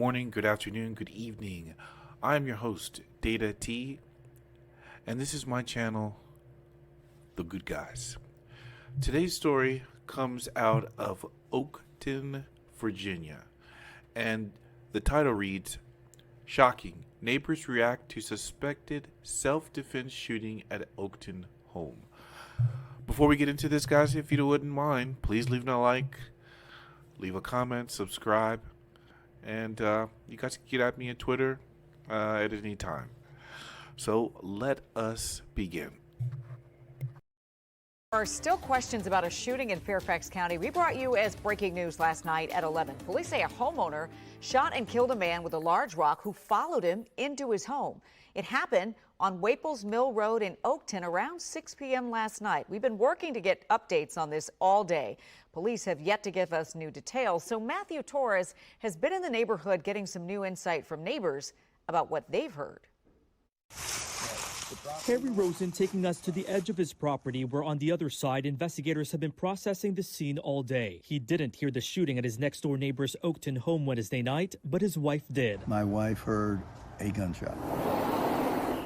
morning, good afternoon, good evening. I'm your host, Data T, and this is my channel, The Good Guys. Today's story comes out of Oakton, Virginia, and the title reads, Shocking. Neighbors react to suspected self-defense shooting at Oakton home. Before we get into this, guys, if you wouldn't mind, please leave a like, leave a comment, subscribe, and you guys can get at me on Twitter at any time. So let us begin. There are still questions about a shooting in Fairfax County. We brought you as breaking news last night at 11. Police say a homeowner shot and killed a man with a large rock who followed him into his home. It happened on Waples Mill Road in Oakton around 6 p.m. last night. We've been working to get updates on this all day. Police have yet to give us new details, so Matthew Torres has been in the neighborhood getting some new insight from neighbors about what they've heard. Harry Rosen taking us to the edge of his property, where on the other side, investigators have been processing the scene all day. He didn't hear the shooting at his next-door neighbor's Oakton home Wednesday night, but his wife did. My wife heard a gunshot.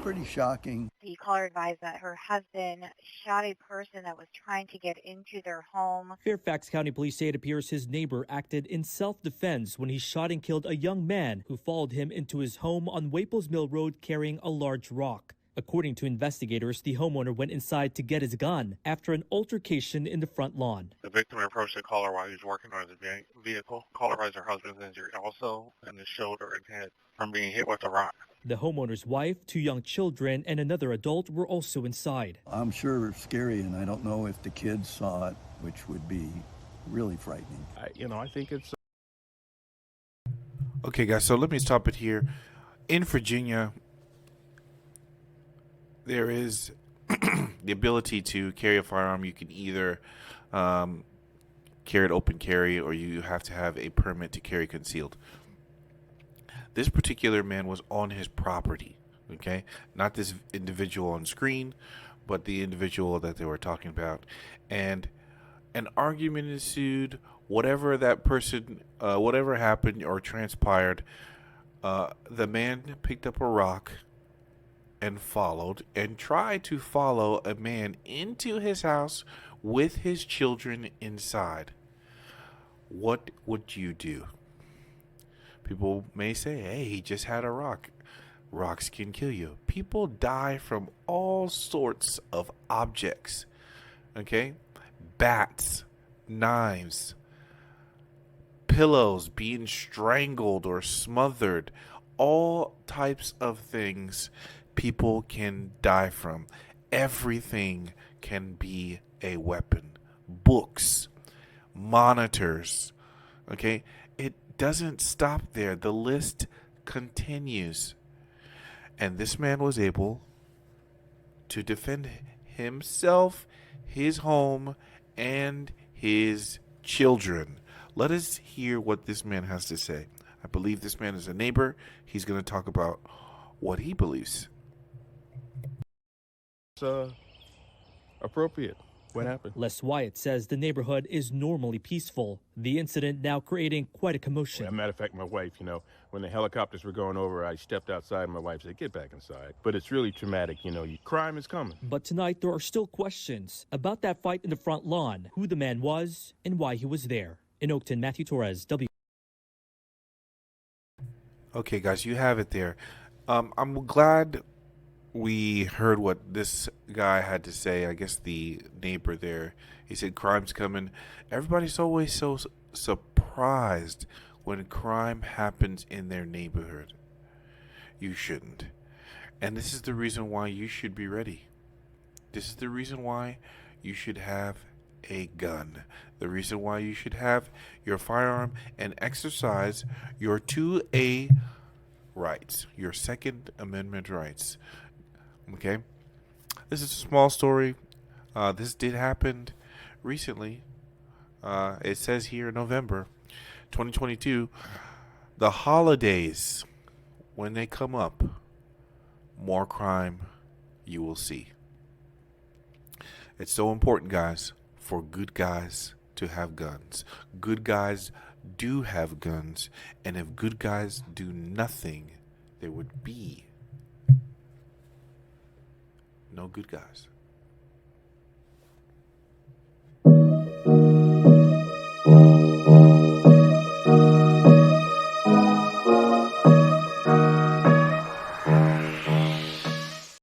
Pretty shocking. The caller advised that her husband shot a person that was trying to get into their home. Fairfax County police say it appears his neighbor acted in self-defense when he shot and killed a young man who followed him into his home on Waples Mill Road carrying a large rock. According to investigators, the homeowner went inside to get his gun after an altercation in the front lawn. The victim approached the caller while he was working on his vehicle. Caller writes her husband's injured also in the shoulder and head from being hit with a rock. The homeowner's wife, 2 young children, and another adult were also inside. I'm sure it's scary, and I don't know if the kids saw it, which would be really frightening. I think it's... Okay, guys, so let me stop it here. In Virginia, there is the ability to carry a firearm. You can either carry it open carry, or you have to have a permit to carry concealed. This particular man was on his property, okay? Not this individual on screen, but the individual that they were talking about. And an argument ensued. Whatever that person, whatever happened or transpired, the man picked up a rock and followed and tried to follow a man into his house with his children inside. What would you do? People may say, hey, he just had a rock. Rocks can kill you. People die from all sorts of objects. Okay? Bats, knives, pillows being strangled or smothered. All types of things people can die from. Everything can be a weapon. Books, monitors. Okay? It doesn't stop there. The list continues. And this man was able to defend himself, his home, and his children. Let us hear what this man has to say. I believe this man is a neighbor. He's going to talk about what he believes. It's appropriate. What happened? Les Wyatt says the neighborhood is normally peaceful. The incident now creating quite a commotion. As a matter of fact, my wife, when the helicopters were going over, I stepped outside and my wife said, get back inside. But it's really traumatic, crime is coming. But tonight there are still questions about that fight in the front lawn, who the man was, and why he was there. In Oakton, Matthew Torres, W. Okay, guys, you have it there. I'm glad we heard what this guy had to say. I guess the neighbor there, he said crime's coming. Everybody's always so surprised when crime happens in their neighborhood. You shouldn't. And this is the reason why you should be ready. This is the reason why you should have a gun. The reason why you should have your firearm and exercise your 2A rights, your Second Amendment rights. Okay, this is a small story. This did happen recently. It says here November 2022. The holidays, when they come up, more crime you will see. It's so important, guys, for good guys to have guns. Good guys do have guns, and if good guys do nothing, there would be no good guys.